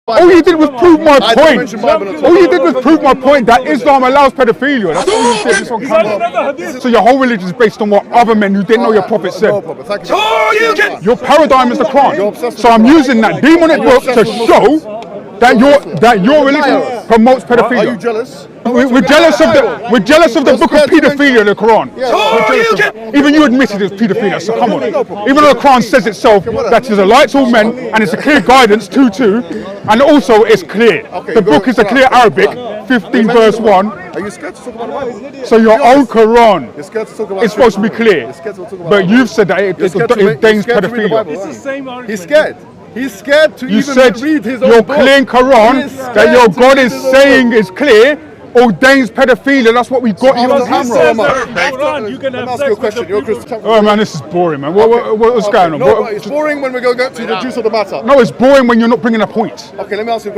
All you did was prove my point. Bible. All you did was prove my point that Islam allows pedophilia. That's all you said. This on camera. So your whole religion is based on what other men who didn't know your prophet said. No problem. Thank you. Your paradigm is the Quran. So I'm using that demonic book to show that your religion promotes pedophilia. Are you jealous? We're jealous of the book of pedophilia, the Quran. Even you admitted it's pedophilia, so come on. Even though the Quran says itself that it's a light to all men and it's a clear guidance, 2:2, and also it's clear. The book is a clear Arabic, 15 verse 1. Are you scared to talk about the Bible? So your own Quran You're scared to talk about is supposed to be clear, but you've said that it dains pedophilia. It's the same argument. He's scared. He's scared to You even said read his own your book. clear Quran that your God is saying is clear ordains pedophilia. That's what we got you on camera. Hold on, you can have Let me ask sex you a with question. the You're a people. Christian. Oh man, this is boring, man. What's going on? No, it's boring when we go to the juice of the matter. No, it's boring when you're not bringing a point. Okay, let me ask you a question.